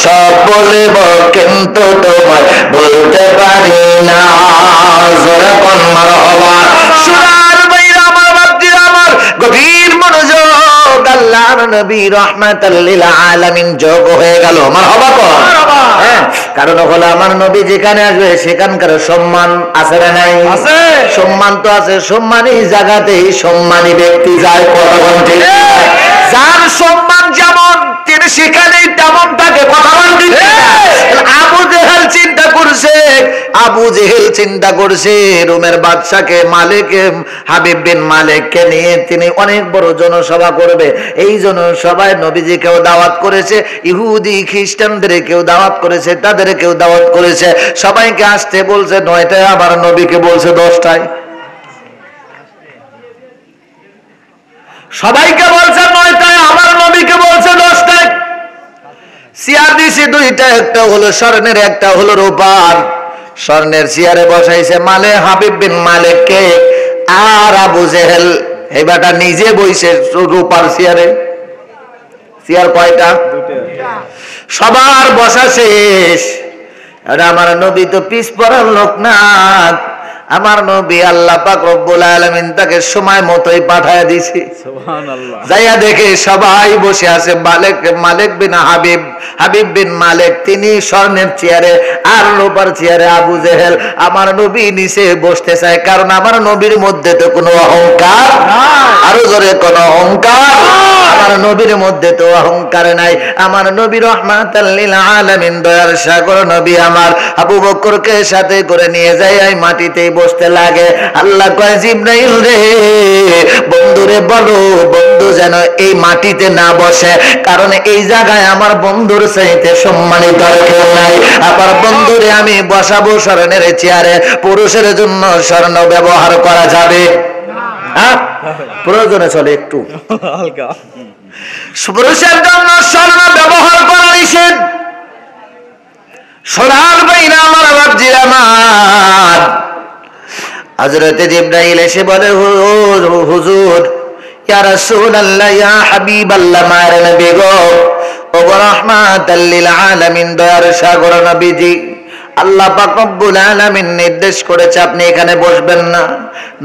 সব বলিব কিন্তু তোমায় বলতে পারি না। জোরে কোন মারহাবা। সোনার ভাইরা আমার, বাপজিরা আমার, গভীর মনোযোগ। আল্লাহর নবী রাহমাতাল লিল আলামিন যোগ হয়ে গেল। মারহাবা কোন। হ্যাঁ, কারণ হলো আমার নবী যেখানে আসবে সেখানকার সম্মান আছে না নাই? আছে। সম্মান তো আছে। সম্মানী জায়গাতেই সম্মানী ব্যক্তি যায়। কথা বলতে যার সম্মান যেমন তিনি সেখানেই তেমন তাকে কথা বলতে। আবু জেহেল চিন্তা করছে, আবু জেহেল চিন্তা করছে রোমের বাদশাকে, মালিক হাবিব বিন মালিককে নিয়ে তিনি অনেক বড় জনসভা করবে। এই জনসভায় নবীজিকেও দাওয়াত করেছে, ইহুদি খ্রিস্টানদেরকেও দাওয়াত করেছে, তাদেরকেও দাওয়াত করেছে। সবাইকে আসতে বলছে 9টায়, আবার নবীকে বলছে 10টায়। সবাইকে বলছে 9টায়, আমার নবীকে বলছে 10টায়। চেয়ার দিছে দুইটা, একটা হলো স্বর্ণের, একটা হলো রূপার। স্বর্ণের চেয়ারে বসাইছে মালে হাবিব বিন মালিককে, আর আবু জেহেল এই বেটা নিজে বইছে রূপার চেয়ারে। চেয়ার কয়টা? সবার বসা শেষ। আর আমার নবী তো পিছ পড়ার লোক না। আমার নবী আল্লাহ পাক রব্বুল আলামিন তাকে সময় মতোই পাঠায় দিয়েছে। সুবহানাল্লাহ। যাইয়া দেখে সবাই বসে আছে। মালিক বিন হাবিব, হাবিব বিন মালিক তিনি স্বর্ণের চেয়ারে, আর রূপার চেয়ারে আবু জেহেল। আমার নবী নিচে বসতে চায়, কারণ আমার নবীর মধ্যে তো কোনো অহংকার, আরো জোরে কোনো অহংকার, আমার নবীর মধ্যে তো অহংকার নাই। আমার নবী রাহমাতাল লিল আলামিন দয়ার সাগর নবী আমার আবু বকরকে সাথে করে নিয়ে যায়, এই মাটিতে বসতে লাগে। আল্লাহ কয় জিবরাইল রে, বন্ধুরে বলো বন্ধু যেন এই মাটিতে না বসে, কারণ এই জায়গায় আমার বন্ধুর চাইতে সম্মানিত কেউ নাই। আবার বন্ধুরে আমি বসাবো স্বর্ণের চেয়ারে। পুরুষের জন্য স্বর্ণ ব্যবহার করা যাবে? হ্যাঁ, প্রয়োজনে চলে একটু। হালকা। পুরুষের জন্য স্বর্ণ ব্যবহার করা নিষেধ। সোনার বাইনা আমার, বাপজিরা আমার, হযরতে জিবরাইল এসে বলে হুজুর, ইয়া রাসূলুল্লাহ, ইয়া হাবিবাল্লাহ, মার নবী গো, ও রাহমাতাল লিল আলামিন দয়ার সাগর নবীজি, আল্লাহ পাক রব্বুল আলামিন নির্দেশ করেছে আপনি এখানে বসবেন না।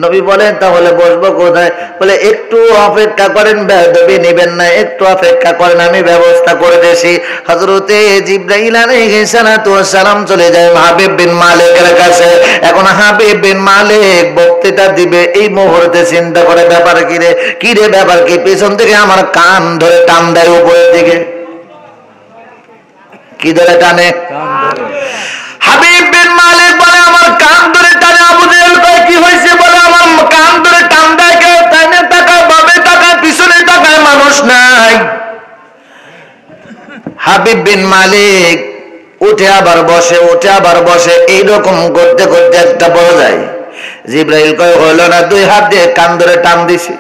নবী বলেন তাহলে বসবো কোথায়? বলে একটু অপেক্ষা করেন, বেয়াদবি নেবেন না, একটু অপেক্ষা করেন, আমি ব্যবস্থা করে দিয়েছি। হযরতে জিবরাইল আলাইহিস সালাতু ওয়াস সালাম চলে যায় হাবিব বিন মালিকের কাছে। এখন হাবিব বিন মালিক বক্তৃতা দিবে, এই মুহূর্তে চিন্তা করে ব্যাপার কি রে, কি রে ব্যাপার কি? পেছন থেকে আমার কান ধরে টান দেয় উপরের দিকে। কি ধরে টানে? হাবিব বিন মালিক বলে আমার কান ধরে টানে। আবু জেহেল কয় কি হয়েছে? বলে আমার কান ধরে টান দেয় কেউ, টানে তাকায়, বামে তাকায়, পিছনে তাকায়, মানুষ নাই। হাবিব বিন মালিক উঠে আবার বসে, উঠে আবার বসে, এইরকম করতে করতে একটা পর্যায়ে জিবরাইল কয় হলো না, 2 হাত দিয়ে কান ধরে টান দিছে।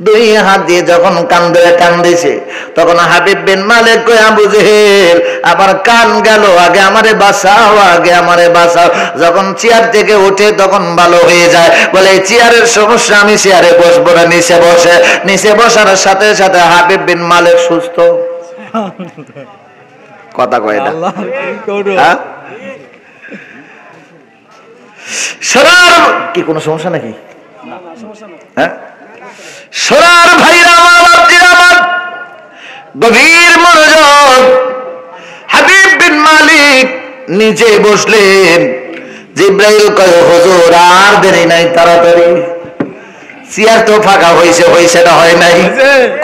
2 হাত দিয়ে যখন কান ধরে টান দিছে, তখন হাবিব বিন মালিক কয় আবু জেহেল আবার কান গেল, আগে আমারে বাঁচাও, আগে আমারে বাঁচাও। যখন চেয়ার থেকে উঠে তখন ভালো হয়ে যায়। বলে চেয়ারের সমস্যা, আমি চেয়ারে বসবো না, নিচে বসে। নিচে বসার সাথে সাথে হাবিব বিন মালিক সুস্থ। কথা কয় না? আল্লাহ কি করো। হ্যাঁ, সোনার কি কোনো সমস্যা নাকি? হ্যাঁ, সোনার ভাইরা আমার, বাপজিরা আমার, গভীর মনোযোগ। হাবিব বিন মালিক নিচে বসলেন। জিব্রাইল কয় হুজুর আর দেরি নাই, তাড়াতাড়ি। চেয়ার তো ফাঁকা হয়েছে, হয়েছে না হয় নাই?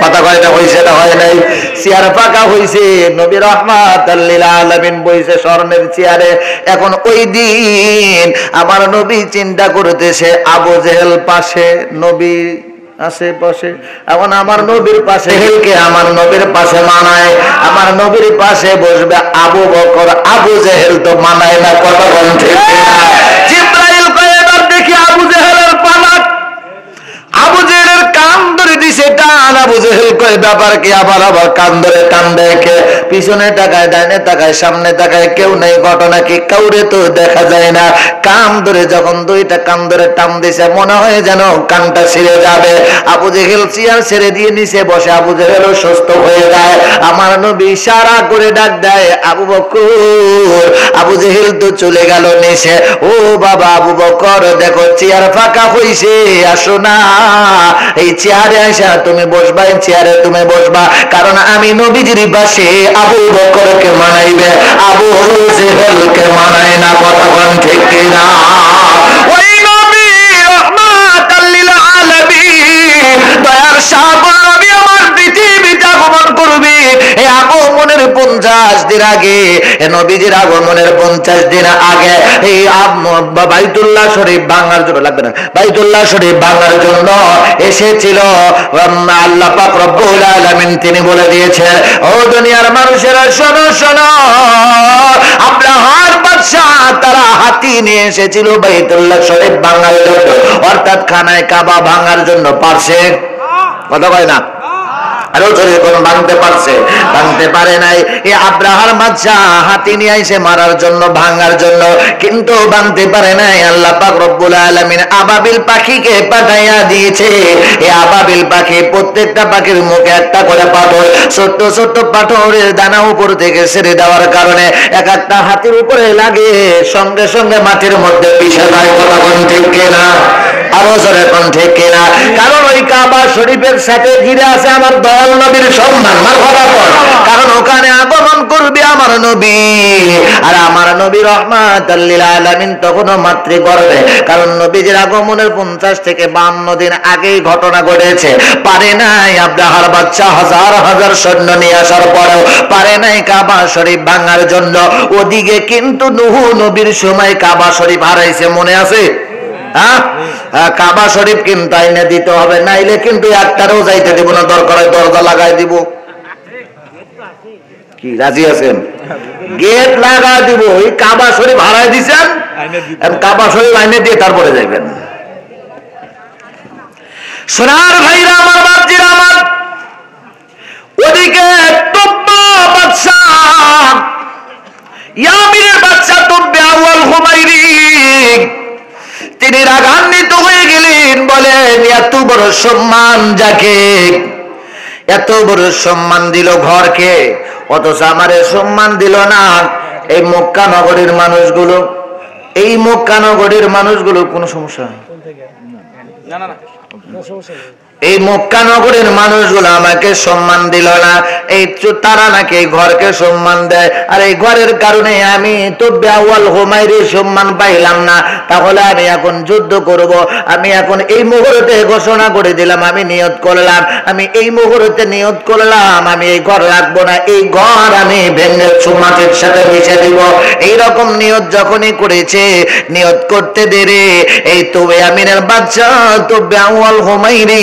কথা কয় না হয়েছে না হয় নাই? চেয়ার ফাঁকা হয়েছে, নবী রাহমাতাল লিল আলামিন বইছে স্বর্ণের চেয়ারে। এখন ওই দিন আমার নবী চিন্তা করতেছে, আবু জেহেল পাশে, নবী আশেপাশে, এখন আমার নবীর পাশে হেলকে আমার নবীর পাশে মানায়, আমার নবীর পাশে বসবে আবু বকর, আবু জেহেল তো মানায় না। কথা বলেন ঠিক কিনা? জিব্রাইল কয় এবার দেখি আবু জেহেলের পালা। আবু জেহেলের কান ধরে দিছে টান। আবু জেহেল কয় ব্যাপার কি? আবার কান ধরে টান দেখে, পিছনে তাকায়, ডাইনে তাকায়, সামনে তাকায়, কেউ নেই। ঘটনা কি? কাউরে তো দেখা যায় না। কান ধরে যখন দুইটা কান ধরে টান দিছে, মনে হয় যেন কানটা ছিঁড়ে যাবে। আবু জেহেল চেয়ার ছেড়ে দিয়ে নিচে বসে, আবু জেহেলও সুস্থ হয়ে যায়। আমার নবী ইশারা করে ডাক দেয়, আবু বকর। আবু জেহেল তো চলে গেল নিচে। ও বাবা আবু বকর, দেখো চেয়ার ফাঁকা হইছে, আসো না এই চেয়ারে আসা তুমি বসবা, এই চেয়ারে তুমি বসবা, কারণ আমি নবীজির পাশে আবু বকরকে মানাইবে, আবু জেহেলকে মানায় না। কথা বলেন ঠিক কিনা? ওই নবী রাহমাতাল লিল আলামিন, দয়ার সাগর নবী আমার পৃথিবীতে আগমন করবে। এই আগমনের 50 দিন আগে, নবীজির আগমনের 50 দিন আগে এই বাইতুল্লাহ শরীফ ভাঙার জন্য, লাগবে না, বাইতুল্লাহ শরীফ ভাঙার জন্য এসেছিল আল্লাহ পাক রব্বুল আলামিন। তিনি বলে দিয়েছে, ও দুনিয়ার মানুষেরা শোনো শোনো, আব্রাহার বাদশা তারা হাতি নিয়ে এসেছিল বাইতুল্লাহ শরীফ ভাঙার জন্য, অর্থাৎ খানায় কাবা ভাঙার জন্য। পারছে? কথা কয় না? আরো জোরে কোন ভাঙতে পারছে? ভাঙতে পারে নাই। এই আব্রাহার বাদশা হাতি নিয়ে আইছে মারার জন্য, ভাঙার জন্য, কিন্তু ভাঙতে পারে নাই। আল্লাহ পাক রব্বুল আলামিন আবাবিল পাখিকে পাঠাইয়া দিয়েছে। এই আবাবিল পাখি, প্রত্যেকটা পাখির মুখে একটা করে পাথর, ছোট্ট ছোট্ট পাথরের দানা উপর থেকে ছেড়ে দেওয়ার কারণে এক একটা হাতির উপরে লাগে, সঙ্গে সঙ্গে মাটির মধ্যে পিষে যায়। কথা কোন ঠিক কিনা? আরো জোরে কোন ঠিক কিনা? কারণ ওই কাবা শরীফের সাথে ঘিরে আছে আমার দয়াল নবীর সম্মান। মারহাবা বল। কারণ ওখানে আগমন করবে আমার নবী, আর আমার নবী রাহমাতাল লিল আলামিন তখনও মাতৃগর্ভে। কারণ নবীজির আগমনের 50 থেকে 52 দিন আগেই ঘটনা ঘটেছে। পারে নাই আব্রাহার বাদশা হাজার হাজার সৈন্য নিয়ে আসার পরেও পারে নাই কাবা শরীফ ভাঙার জন্য। ওদিকে কিন্তু নূহ নবীর সময় কাবা শরীফ হারাইছে, মনে আছে? কাবা শরীফ কিন্তু আইনে দিতে হবে, নাইলে কিন্তু একটারও যাইতে দিব না, দরকার হয় দরজা লাগাই দিব। কি রাজি আছেন? গেট লাগাই দিব। এই কাবা শরীফ হারাই দিছেন, কাবা শরীফ আইনে দিয়ে তারপরে যাইবেন। সোনার ভাইরা আমার, বাপজিরা আমার, ওদিকে তুব্বা বাদশা, ইয়ামিনের বাদশা তুব্বা আউয়াল হুমাইরি, তিনি রাগান্বিত হয়ে গেলেন। বলেন, এত বড় সম্মান যাকে, এত বড় সম্মান দিল ঘরকে, অথচ আমারে সম্মান দিল না। এই মক্কা নগরীর মানুষগুলো, এই মক্কা নগরীর মানুষগুলো কোনো সমস্যা না, না, না, এই মক্কা নগরীর মানুষগুলো আমাকে সম্মান দিল না। এই তারা নাকি ঘরকে সম্মান দেয়, আর এই ঘরের কারণে আমি তো আউয়াল হুমাইরি সম্মান পাইলাম না। তাহলে আমি এখন যুদ্ধ করব। আমি এখন এই মুহূর্তে ঘোষণা করে দিলাম, আমি নিয়ত করলাম, আমি এই মুহূর্তে নিয়ত করলাম, আমি এই ঘর রাখবো না, এই ঘর আমি ভেঙে মাটির সাথে মিশে দিব। এইরকম নিয়ত যখনই করেছে, নিয়ত করতে দেরি, এই তবে আমিনের বাদশা তবে আউয়াল হুমাইরি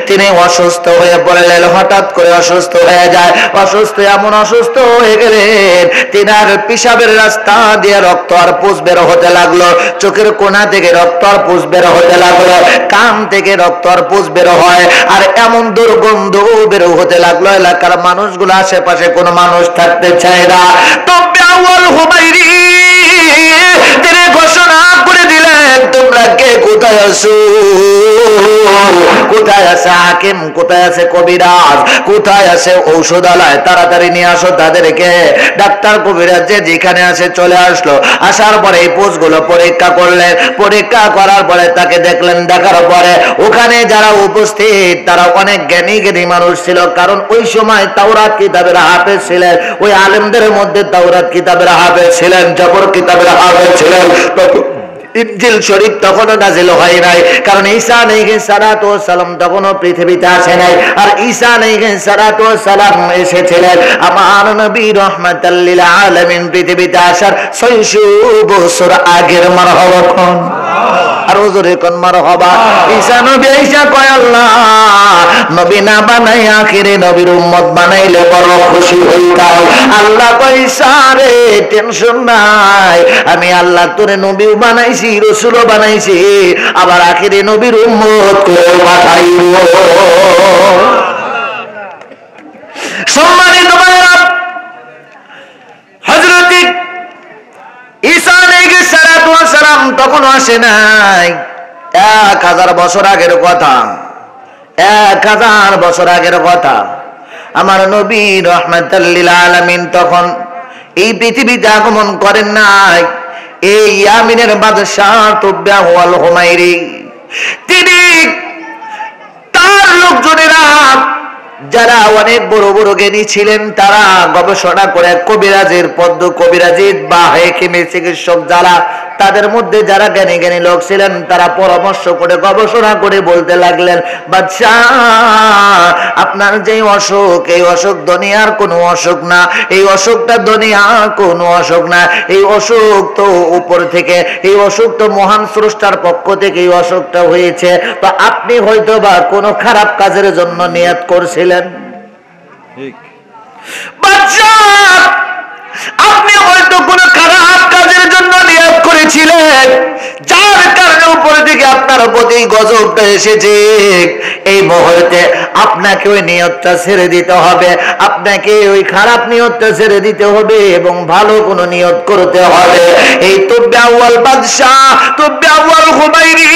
তিনি অসুস্থ হয়ে পড়লেন। হঠাৎ করে অসুস্থ হয়ে যায়। অসুস্থ, এমন অসুস্থ হয়ে গেলেন, তিনার পিশাবের রাস্তা দিয়ে রক্ত আর পুষ বের হতে লাগলো, চোখের কোণা থেকে রক্ত আর পুষ বের হতে লাগলো, কান থেকে রক্ত আর পুষ বের হয়, আর এমন দুর্গন্ধ বের হতে লাগলো, এলাকার মানুষগুলো আশেপাশে কোনো মানুষ থাকতে চায় না। তবে আউয়াল হুমাইরি তিনি ঘোষণা করে দিলেন, তোমরা কে কোথায় আছো? কোথায় আছে হাকিম, কোথায় আছে কবিরাজ, কোথায় আছে ঔষধালয়? তাড়াতাড়ি নিয়ে আসো তাদেরকে। ডাক্তার কবিরাজ যে যেখানে আছে চলে আসলো। আসার পরে এই পোস্টগুলো পরীক্ষা করলেন। পরীক্ষা করার পরে তাকে দেখলেন। দেখার পরে ওখানে যারা উপস্থিত তারা অনেক জ্ঞানী জ্ঞানী মানুষ ছিল, কারণ ওই সময় তাওরাত কিতাবের হাফেজ ছিলেন। ওই আলেমদের মধ্যে তাওরাত কিতাবের হাফেজ ছিলেন, জবর কিতাবের হাফেজ ছিলেন। ইনজিল শরীফ তখনও নাজিল হয় নাই, কারণ ঈসা আলাইহিস সালাতু ওয়াস সালাম তখনও পৃথিবীতে আসে নাই। আর ঈসা আলাইহিস সালাতু ওয়াস সালাম এসেছিলেন আমার নবী রাহমাতাল লিল আলামিন পৃথিবীতে আসার 600 বছর আগের। মারহাবা কোন আর হুজুরে কোন মারহাবা। ঈসা নবী ঈসা কয় আল্লাহ নবী না বানাই আখিরে নবীর উম্মত বানাইলে বড় খুশি হইতাম। আল্লাহ কয় ঈসা রে টেনশন নাই, আমি আল্লাহ তোরে নবীও বানাইছি রাসূলও বানাইছি, আবার আখিরে নবীর উম্মত করে পাঠাইব। সম্মানিত ভাইরা, হযরত ঈসা আলাইহিস সালাতু ওয়াস সালাম তখন আসে নাই। 1000 বছর আগের কথা, 1000 বছর আগের কথা। আমার নবী রাহমাতাল লিল আলামিন তখন এই পৃথিবীতে আগমন করেন নাই। এই ইয়ামিনের বাদশাহ তুব্বা ওয়াল হুমাইরি, তিনি তার লোকজনেরা যারা অনেক বড় বড় জ্ঞানী ছিলেন, তারা গবেষণা করে কবিরাজের কবিরাজিদ বা হেকিমে চিকিৎসক যারা, তাদের মধ্যে যারা জ্ঞানী জ্ঞানী লোক ছিলেন, তারা পরামর্শ করে গবেষণা করে বলতে লাগলেন, বাদশাহ আপনার যে অসুখ, এই অসুখ দুনিয়ার কোনো অসুখ না, এই অসুখটা দুনিয়ার কোনো অসুখ না, এই অসুখ তো উপর থেকে, এই অসুখ তো মহান স্রষ্টার পক্ষ থেকে এই অসুখটা হয়েছে। তো আপনি হয়তো বা কোনো খারাপ কাজের জন্য নিয়ত করছিলেন। বাদশাহ আপনি হয়তো কোনো খারাপ কাজের জন্য নিয়ত করেছিলেন, যার কারণে উপর থেকে আপনার প্রতি গজবটা এসেছে। এই মুহূর্তে আপনাকে ওই নিয়তটা ছেড়ে দিতে হবে, আপনাকে ওই খারাপ নিয়তটা ছেড়ে দিতে হবে এবং ভালো কোনো নিয়ত করতে হবে। এই তুব্বা ওয়াল বাদশাহ, তুব্বা ওয়াল হুমাইরি,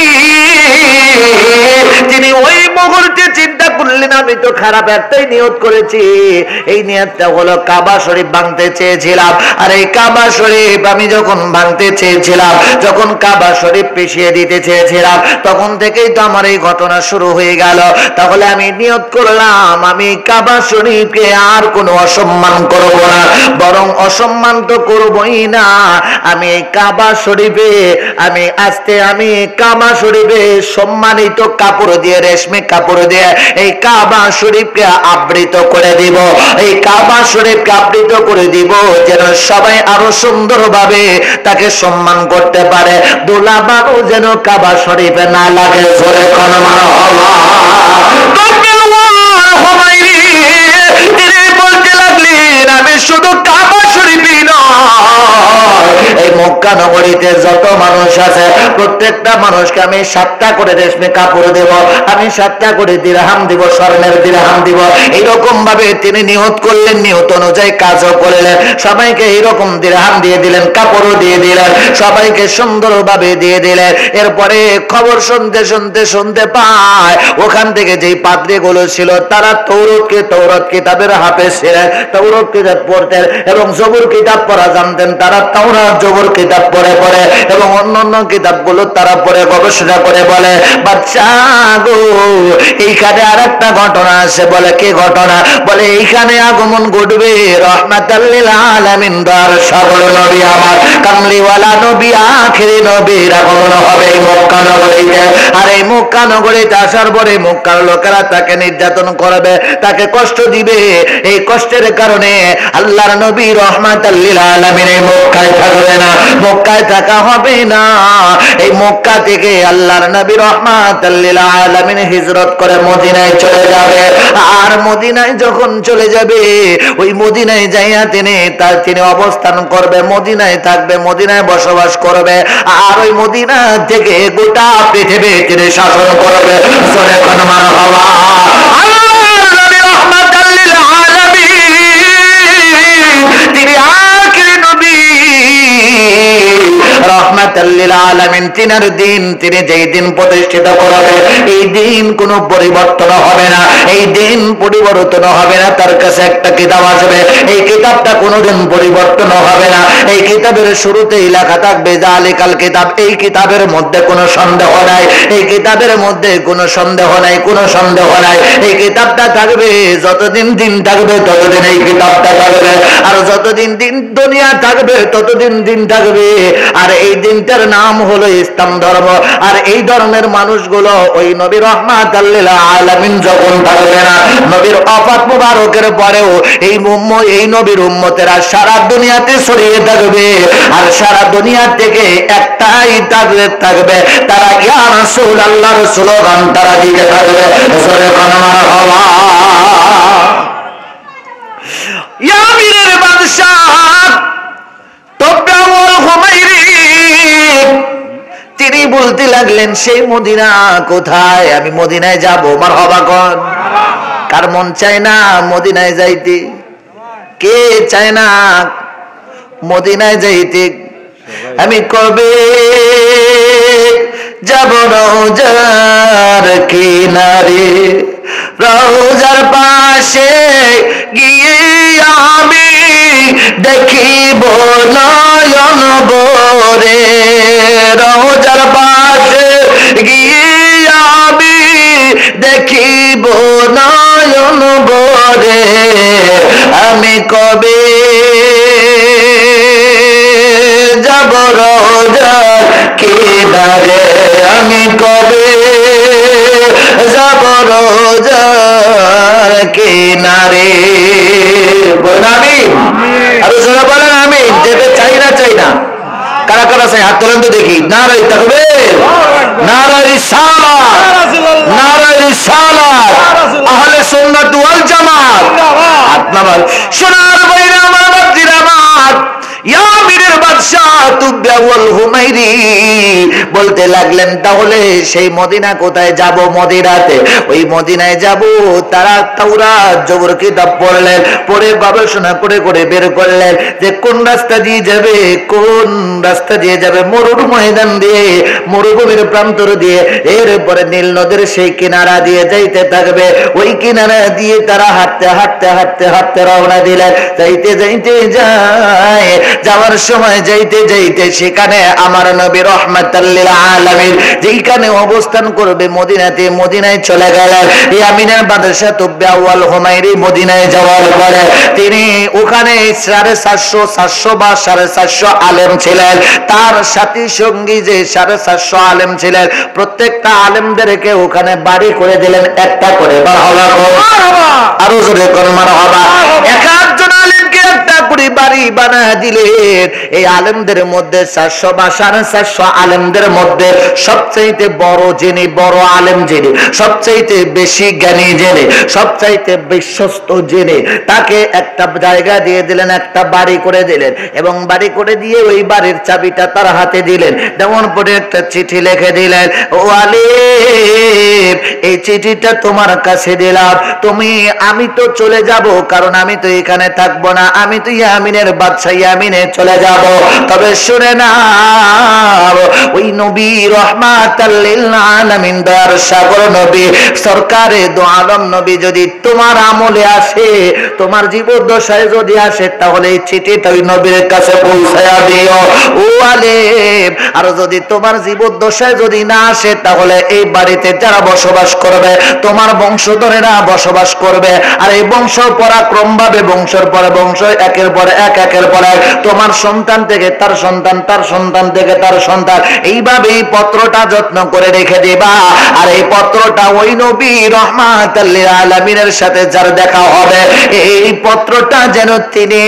তিনি ওই মুহূর্তে চিন্তা করলেন আমি তো খারাপ একটাই নিয়ত করেছি। এই নিয়তটা হলো কাবা শরীফ ভাঙতে চেয়েছিলাম। আর এই কাবা শরীফ আমি যখন ভাঙতে চেয়েছিলাম, যখন কাবা শরীফ পিছিয়ে দিতে চেয়েছিলাম, তখন থেকেই তো আমার এই ঘটনা শুরু হয়ে গেল। তাহলে আমি নিয়ত করলাম আমি কাবা শরীফকে আর কোনো অসম্মান করব না, বরং অসম্মান তো করবই না, আমি এই কাবা শরীফে আমি কাবা শরীফে সম্মানিত কাপড় দিয়ে, রেশমি কাপড় দিয়ে এই কাবা শরীফকে আবৃত করে দিব। এই কাবা শরীফকে আবৃত করে দিব যেন সবাই আরো সুন্দরভাবে তাকে সম্মান করতে পারে, দুলাবারও যেন কাবা শরীফে না লাগে। জোরে কোন মারহাবা। তিনি বলতে লাগলেন আমি শুধু কাবা শরীফই নয়, এই মক্কা নগরীতে যত মানুষ আছে প্রত্যেকটা মানুষকে আমি 7টা করে রেশমি কাপড় দেব, আমি 7টা করে দিরহাম দিব, স্বর্ণের দিরহাম দিব। এইরকম ভাবে তিনি নিয়ত করলেন, নিয়ত অনুযায়ী কাজও করলেন। সবাইকে এইরকম দিরহাম দিয়ে দিলেন, কাপড়ও দিয়ে দিলেন, সবাইকে সুন্দরভাবে দিয়ে দিলেন। এরপরে খবর শুনতে পায় ওখান থেকে যেই পাদ্রীগুলো ছিল তারা তৌরাত কিতাবের হাফেজ ছিলেন, তৌরাত কিতাব পড়তেন এবং জবুর কিতাব পড়া জানতেন। তারা তাওরাত জবুর কিতাব পড়ে এবং অন্যান্য কিতাবগুলো তারা পড়ে গবেষণা করে বলে, বাদশাহ গো এইখানে আরেকটা ঘটনা আছে। বলে কি ঘটনা? বলে এইখানে আগমন ঘটবে রাহমাতাল লিল আলামিন দর সকল নবী, আমার কামলিওয়ালা নবী, আখেরি নবীর আগমন হবে এই মক্কা নগরীতে। আর এই মক্কা নগরীতে আসার পরে মক্কার লোকেরা তাকে নির্যাতন করবে, তাকে কষ্ট দিবে। এই কষ্টের কারণে আল্লাহর নবী রাহমাতাল লিল আলামিন এই মক্কায় থাকবে না, মক্কায় থাকা হবে না। এই মক্কা থেকে আল্লাহর নবী রাহমাতাল লিল আলামিন হিজরত করে মদিনায় চলে যাবে। আর মদিনায় যখন চলে যাবে, ওই মদিনায় যাইয়া তিনি অবস্থান করবে, মদিনায় থাকবে, মদিনায় বসবাস করবে। আর ওই মদিনা থেকে গোটা পৃথিবী তিনি শাসন করবে। জোরে কোন মারহাবা। আল্লাহর নবী রাহমাতাল লিল আলামিন, তিনি আখিরি নবী রাহমাতাল লিল আলামিন। তিনার দিন তিনি যেই দিন প্রতিষ্ঠিত করবে, এই দিন কোনো পরিবর্তন হবে না, এই দিন পরিবর্তন হবে না। তার কাছে একটা কিতাব আসবে, এই কিতাবটা কোনোদিন পরিবর্তন হবে না। এই কিতাবের শুরুতেই লেখা থাকবে জালিকাল কিতাব, এই কিতাবের মধ্যে কোনো সন্দেহ নাই, এই কিতাবের মধ্যে কোনো সন্দেহ নাই, কোনো সন্দেহ নাই। এই কিতাবটা থাকবে, যতদিন দিন থাকবে ততদিন এই কিতাবটা থাকবে, আর যতদিন দিন দুনিয়া থাকবে ততদিন দিন থাকবে। আর এই দিন এইটার নাম হলো ইসলাম ধর্ম। আর এই ধর্মের মানুষগুলো ওই নবী রাহমাতাল লিল আলামিন যখন থাকবে না, নবীর ওফাত মুবারকের পরেও এই নবীর উম্মতেরা সারা দুনিয়াতে ছড়িয়ে থাকবে। আর সারা দুনিয়া থেকে একটাই টার্গেট থাকবে, তারা ইয়া রাসূলুল্লাহর স্লোগান তারা দিতে থাকবে। জোরে কোন মারহাবা। ইয়ামিনের বাদশাহ তবরাউল হুমাইরি তিনি বলতে লাগলেন, সেই মদিনা কোথায়? আমি মদিনায় যাব। মারহাবা কোন? কার মন চায় না মদিনায় যাইতে? কে চায় না মদিনায় যাইতে? আমি কবে যাব রওজার কিনারে, রওজার পাশে গিয়ে আমি দেখিব নয়ন ভরে, রওজার পাশে গিয়ে আমি দেখিব নয়ন ভরে। আমি কবে যাব রওজার কিনারে, আমি কবে যাব রওজার কিনারে। বলেন আমিন। আরো জোরে বলেন আমিন। যেতে চাই না? চাই না? কারা কারা চাই? হাত তোলেন তো দেখি। নারায়ে তাকবীর, নারায়ে রিসালাত, নারায়ে রিসালাত, আহলে সুন্নাত ওয়াল জামাত। হাত নামান। সোনার বাইরে আমার বাপজিরা আমার, ইয়ামিনের বাদশাহ তুবরাউল হুমাইরি বলতে লাগলেন, তাহলে সেই মদিনা কোথায় যাব? মদিনাতে, ওই মদিনায় যাব। তারা তাওরাত জবর কিতাব পড়লেন, পড়ে গবেষণা করে করে বের করলেন যে কোন রাস্তা দিয়ে যাবে, কোন রাস্তা দিয়ে যাবে। মরুর ময়দান দিয়ে, মরুভূমির প্রান্তর দিয়ে, এরপরে নীল নদের সেই কিনারা দিয়ে যাইতে থাকবে। ওই কিনারা দিয়ে তারা হাঁটতে হাঁটতে হাঁটতে হাঁটতে রওনা দিলেন। যাইতে যাইতে যায়, যাওয়ার সময় যাইতে যাইতে সেখানে আমার নবী রাহমাতাল লিল আলামিন যেখানে অবস্থান করবে মদিনাতে, মদিনায় চলে গেলেন। ইয়ামিনের বাদশা তুবরাউল হুমাইরি মদিনায় যাওয়ার পরে তিনি ওখানে 450 বা 450 আলেম ছিলেন। তার সাথী সঙ্গী যে 450 আলেম ছিলেন, প্রত্যেকটা আলেমদেরকে ওখানে বাড়ি করে দিলেন একটা করে। মারহাবা। আরো জোরে কোন মারহাবা। এক একজন আলেমকে একটা করে বাড়ি বানায় দিলেন। এই আলেমদের মধ্যে 400 বা 450 আলেমদের মধ্যে সবচাইতে বড় যিনি, বড় আলেম যিনি, সবচাইতে বেশি জ্ঞানী যিনি, সবচাইতে বিশ্বস্ত যিনি, তাকে একটা জায়গা দিয়ে দিলেন, একটা বাড়ি করে দিলেন। এবং বাড়ি করে দিয়ে ওই বাড়ির চাবিটা তার হাতে দিলেন। যেমন পরে একটা চিঠি লিখে দিলেন, ও আলেম এই চিঠিটা তোমার কাছে দিলাম, আমি তো চলে যাব, কারণ আমি তো এখানে থাকবো না, আমি তো ইয়ামিনের বাদশা ইয়ামিনে চলে যাব। তবে শুনে না, ওই নবী রাহমাতাল লিল আলামিন দয়ার সাগর নবী সরকারে দো আলম নবী যদি তোমার আমলে আসে, তোমার জীবদ্দশায় যদি আসে, তাহলে এই চিঠিটা ওই নবীর কাছে পৌঁছায়া দিও। ও আলেম, আর যদি তোমার জীবদ্দশায় যদি না আসে, তাহলে এই বাড়িতে যারা বসবাস করবে, তোমার বংশধরেরা বসবাস করবে। আর এই বংশ পরাক্রম ভাবে বংশের পরে বংশ, একের পর এক, একের পর এক, তোমার সন্তান থেকে তার সন্তান, তার সন্তান থেকে তার সন্তান, এইভাবে এই পত্রটা যত্ন করে রেখে দিবা। আর এই পত্রটা ওই নবী রাহমাতাল লিল আলামিনের সাথে যার দেখা হবে, এই পত্রটা যেন তিনি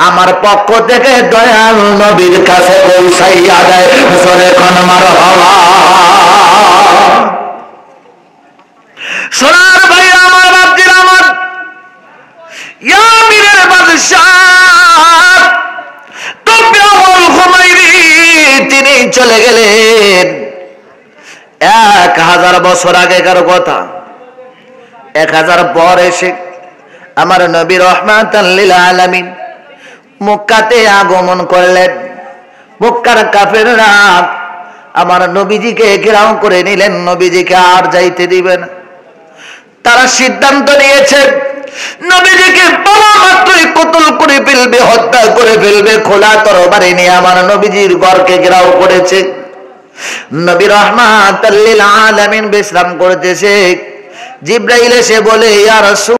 আমার পক্ষ থেকে দয়াল নবীর কাছে পৌঁছাইয়া দেয়। জোরে কোন মারহাবা। সোনার ভাই আমার, বাপজিরা আমার, ইয়ামিনের বাদশাহ তুবরাউল হুমাইরি তিনি চলে গেলেন 1000 বছর আগেকার কথা। 1000 পর এসে আমার নবী রাহমাতাল লিল আলামিন মক্কাতে আগমন করলেন। মক্কার কাফেররা আমার নবীজিকে ঘেরাও করে নিলেন, নবীজিকে আর যাইতে দিবে না। তারা সিদ্ধান্ত নিয়েছে নবীজিকে বলা মাত্রই কতল করে ফেলবে, হত্যা করে ফেলবে। খোলা তরবারি নিয়ে আমার নবীজির ঘরকে ঘেরাও করেছে। নবী রাহমাতাল লিল আলামিন বিশ্রাম করতেছে। জিবরাইল এসে বলে, ইয়া রাসূল